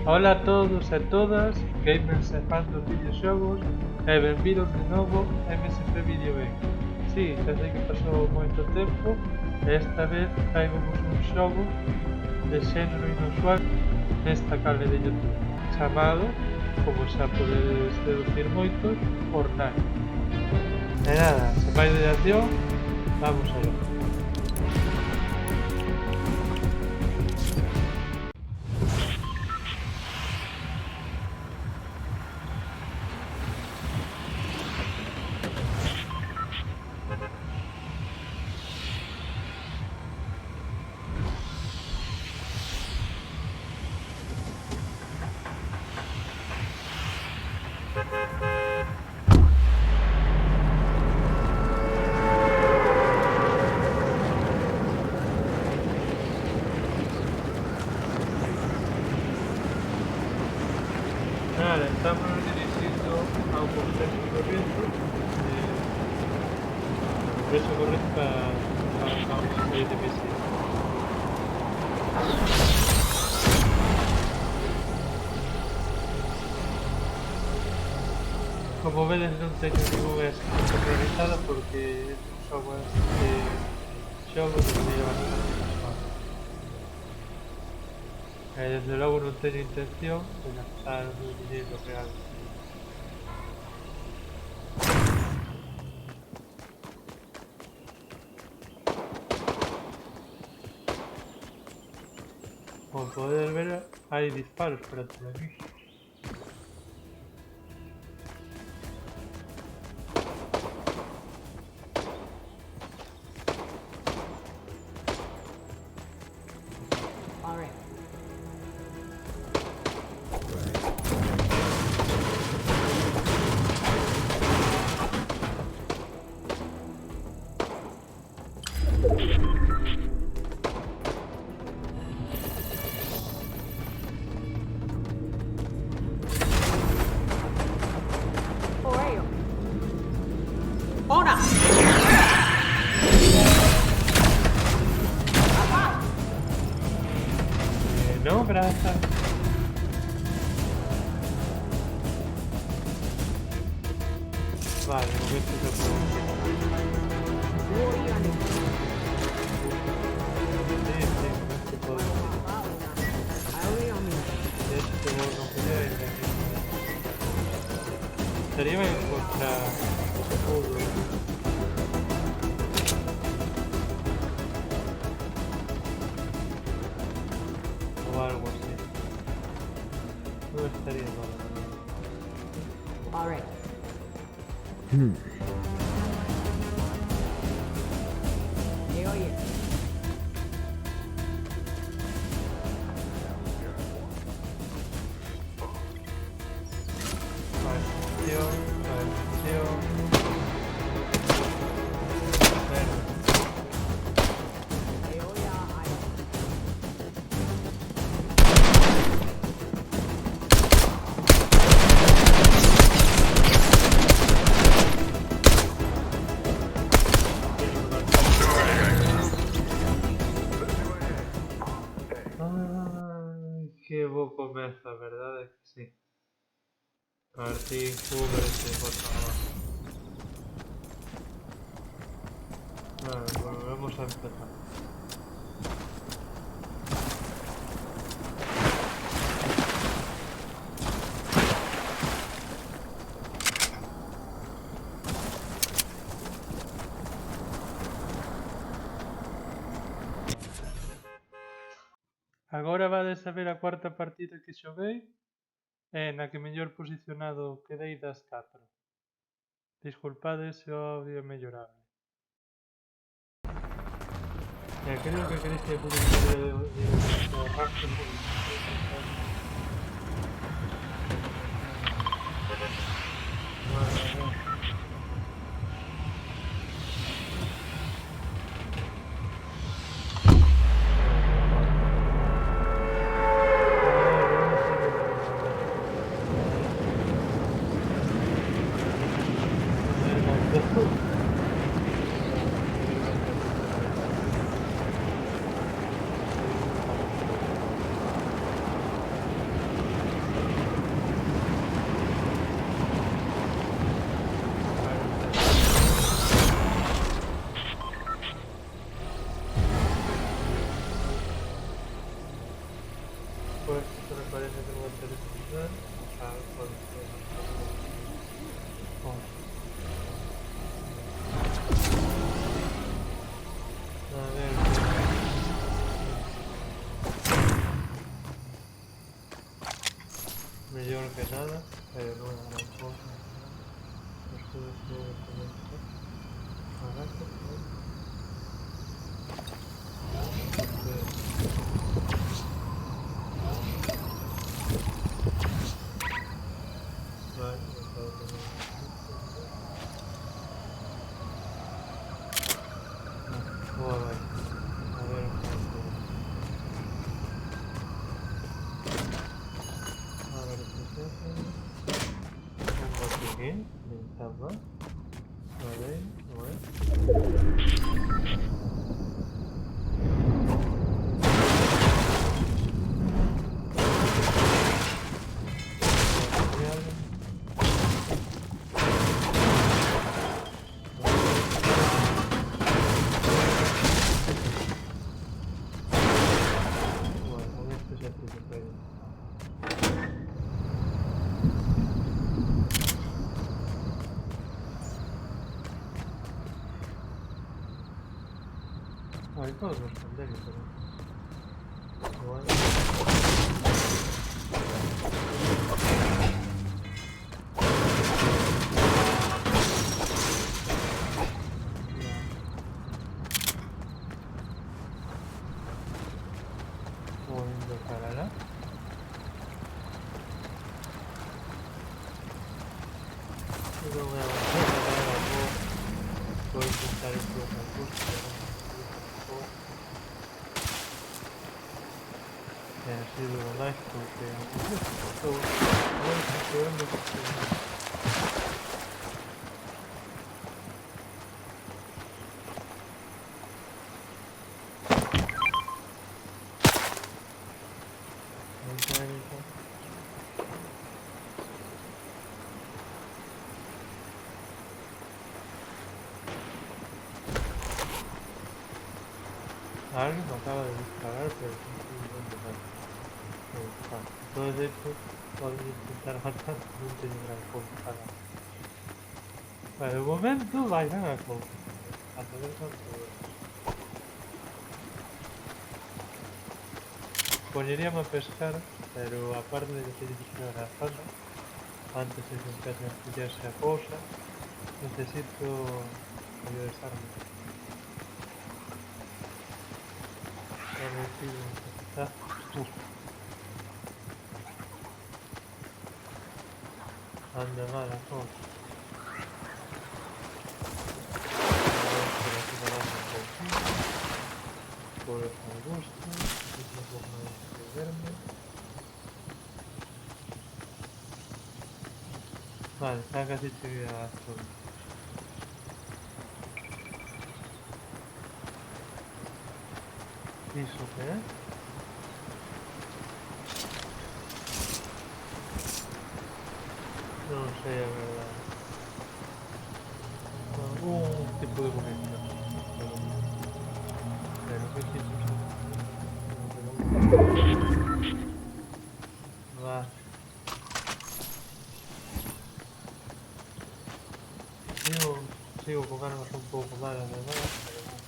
Ola a todos e todas, gamers e fans dos videoxogos, e benvidos de novo a MSP Video Game. Si, xa sei que pasou moito tempo, e esta vez traigomos un xogo de xénero inusual nesta canle de YouTube, chamado, como xa podedes deducir moitos, Fortnite. E nada, sen máis dilación, vamos aló. Nada, estamos dirigindo ao concepto correcto eso correcto para unha serie de misións. Como vedes non teño ninguna skin sincronizada porque é un xogo de xogo que me lleva bastante casual. E desde logo non teño intención de gastar o meu dinheiro real. Como podedes ver, hai disparos para de mí. ¡Ahora! No, gracias. Vale, un momento que puedo hacer. Sí, sí, puedo no puede estaría bien encontrar escudo o algo así. No estaría mal. All right. Oye. Que bo comezo, a verdade é que sí. Martín, cúbrete, por favor. Vale, volvemos a empezar. Agora vades a ver a cuarta partida que xoguei e na que mellor posicionado quedei das 4. Disculpades se o audio é mellorable. E creo que queréis que publicidade de rastro Pues esto me parece que va a ser especial. Claro, por a ver. Mejor que nada, pero no es gran cosa. Esto es todo lo que esto. Ahora que vale, acabo de tener a ver cuánto. A ver qué es eso. Un botiquín, ventana. Vale, a ver. Bueno, con esto ya se puede. Ahí podemos responder, pero igual. Poniendo parada. Y luego voy a avanzar ahora puedo intentar explotar justo. Ha sido nice porque alguien me acaba de disparar, pero no sé dónde va. Entonces, de hecho, podría intentar matar no tiene gran cosa para el momento vayan a con a saber cuánto pondríamos a pescar, pero aparte de que tiene que estar a la espalda, antes de que empiece a estudiarse a cosa, necesito ayudarme. A ver si está. Anda mal la cosa. Por el gusto, es una forma de verme. Vale, está casi llegado todo. ¿Eso qué es? No sé, la verdad. Un tipo de bonito. Pero qué tipo de va. Sigo con ganas un poco malas de nada, pero bueno.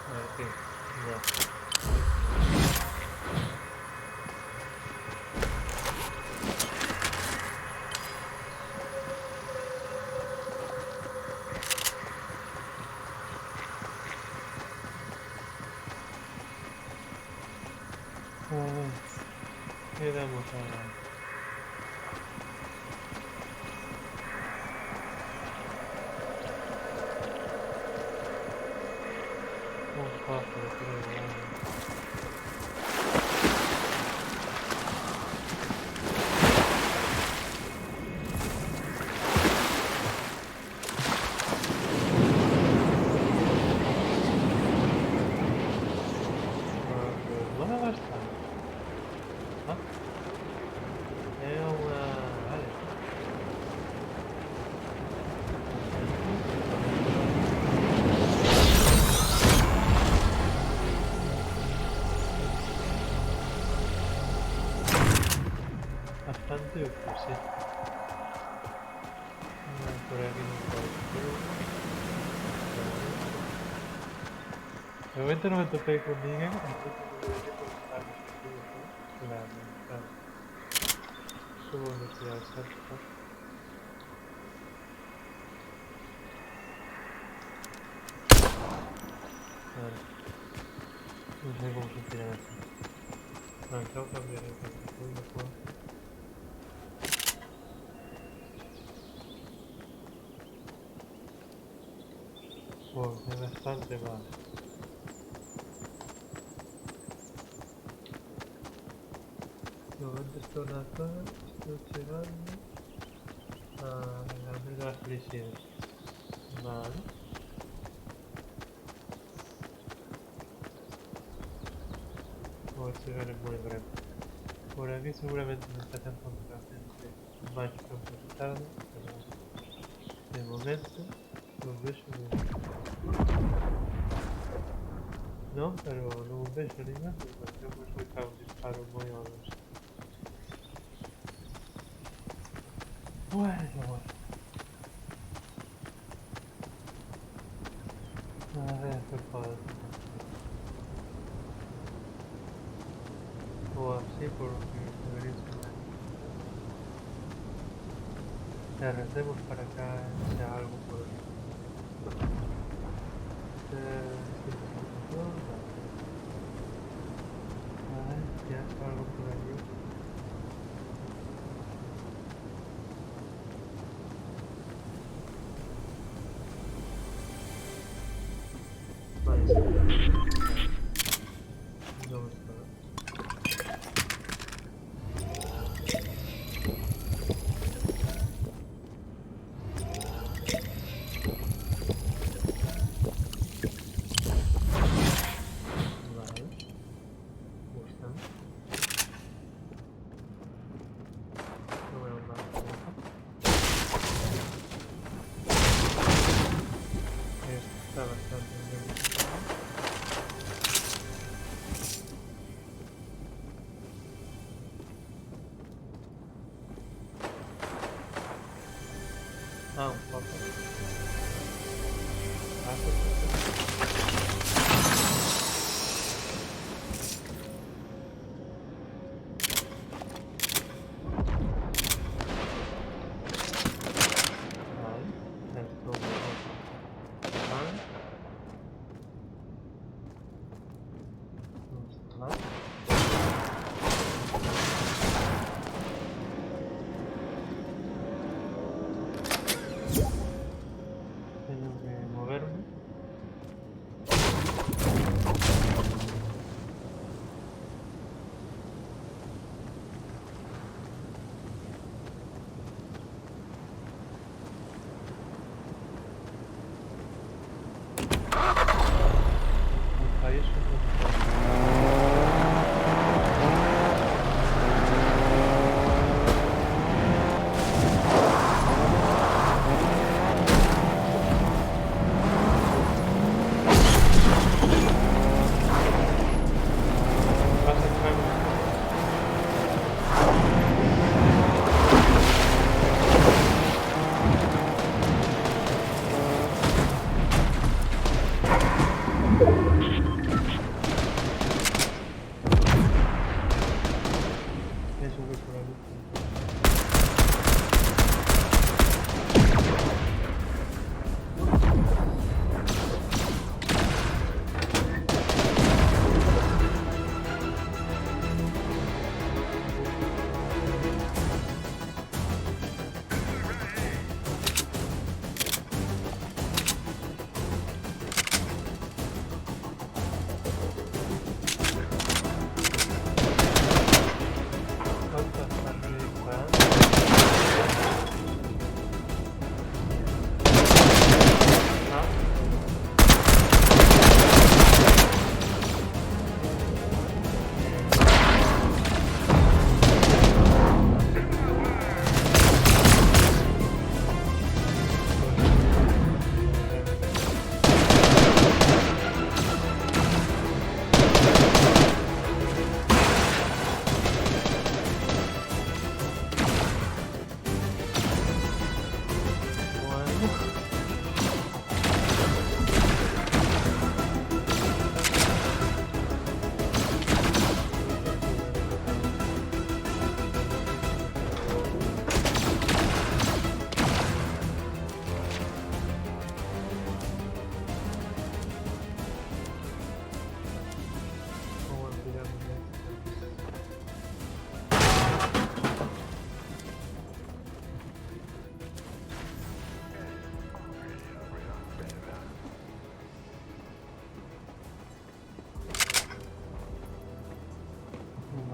A ver, ya. ¿Qué damos ahora? Un pájaro, creo. bastante. Ah. É uma... Olha. Bastante útil, sí. Por aquí no puedo. De momento no me topé con ninguém, entonces no debería preguntar los motivos, ¿no? Claro. Subo a investigar, ¿cierto? Vale. No sé cómo se tira esto. Vale, tengo que cambiar el cartucho. Wow, es bastante mal. De momento estoy en la zona, estoy llegando a la de las felicidades. Vale. Voy a llegar en muy breve. Por aquí seguramente me está encontrando gente más que un poco tarde, pero de momento los besos no, pero no un beso ni nada, porque yo me soltado un disparo muy honesto. Bueno. A ver qué puedo hacer. O así por lo que debería ser. Ya recemos para acá sea algo por aquí. A ver, ya está algo por aquí. Vale, sí. No me está.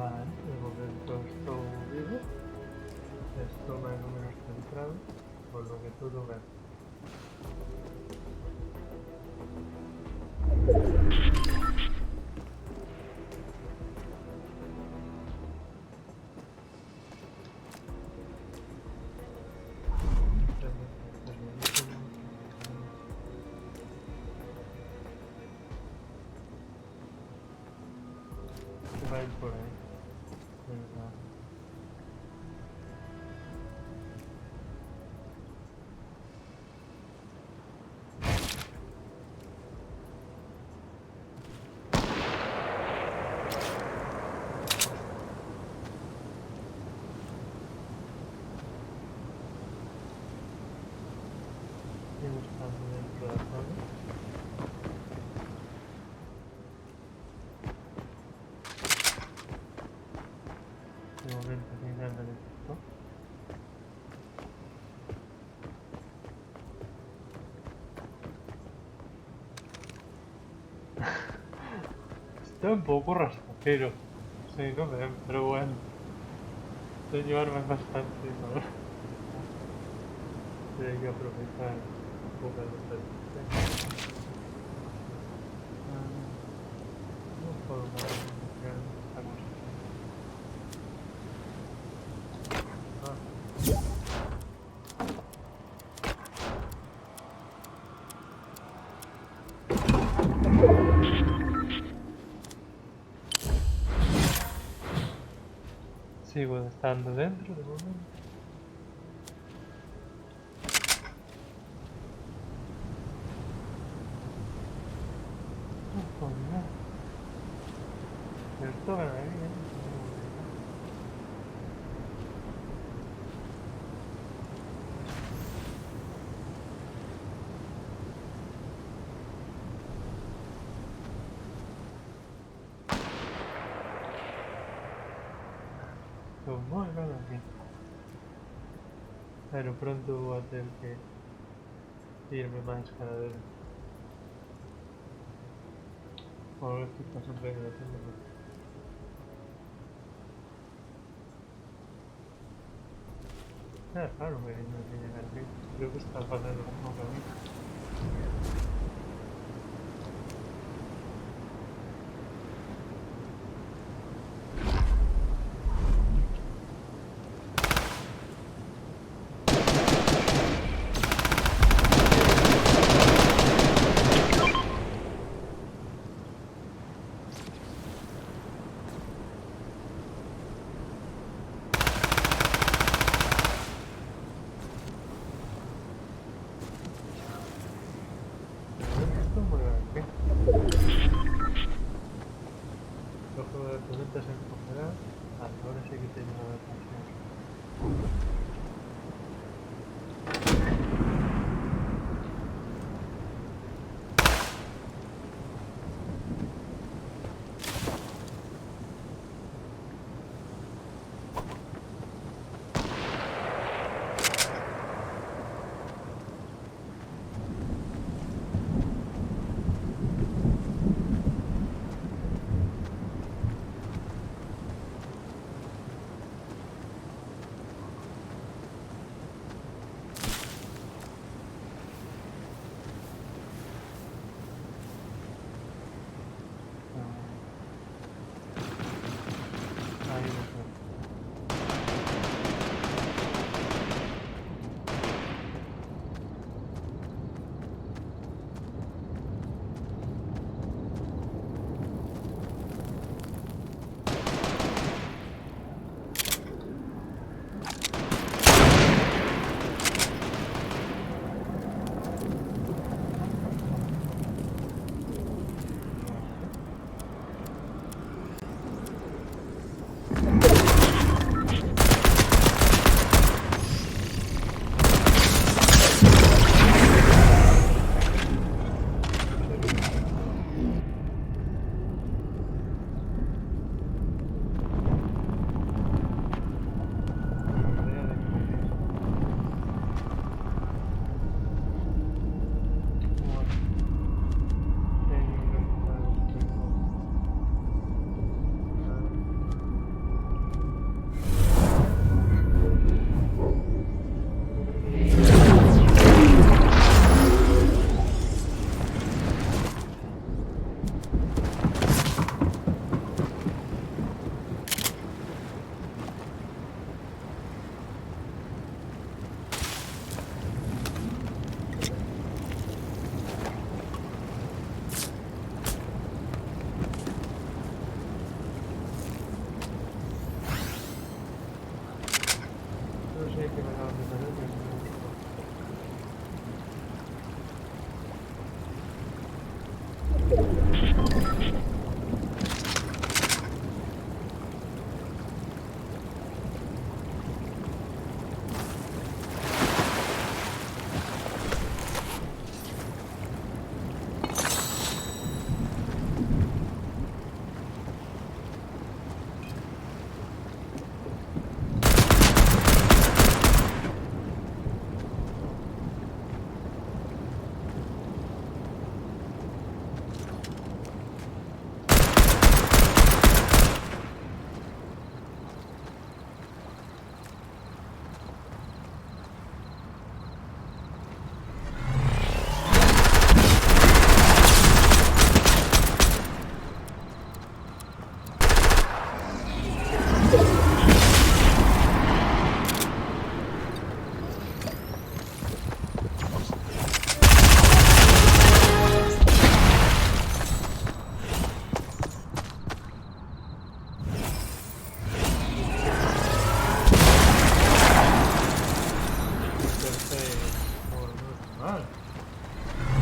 Vale, de momento estoy vivo. Esto más o menos centrado, por lo que puedo ver. Va a ir por ahí. Venga. Estoy buscando dentro de la zona. De momento sin nada de esto. Está un poco rastrero. Sí, no me ven, pero bueno. De llevarme bastante, ¿no? Hay que aprovechar un poco de los no puedo mover esta cosa. Sigo estando dentro de momento. No puedo nada. Esto me va bien. Muy mal aquí. Pero pronto voy a tener que irme más cada vez. Ahora estoy pasando bien la tienda. Claro, me viene a llegar aquí. Creo que está pasando el mismo camino. Esto muy bien. Los juegos de tormentas se encogerán. Ahora sí que tengo una defensión. Ahí lo tengo. que me acaban de perder, pero no me gustó.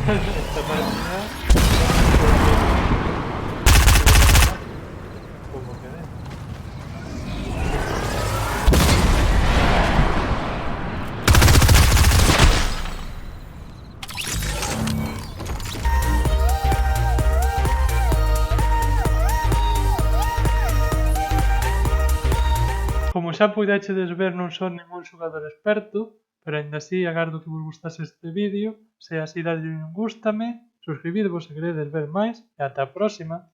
Esta partida como quedé. Como xa puidechedes ver, non son ningún xogador experto, pero aínda así agardo que vos gustase este vídeo. Se así, dadlle un gústame, suscribidvos se queredes ver máis e ata a próxima.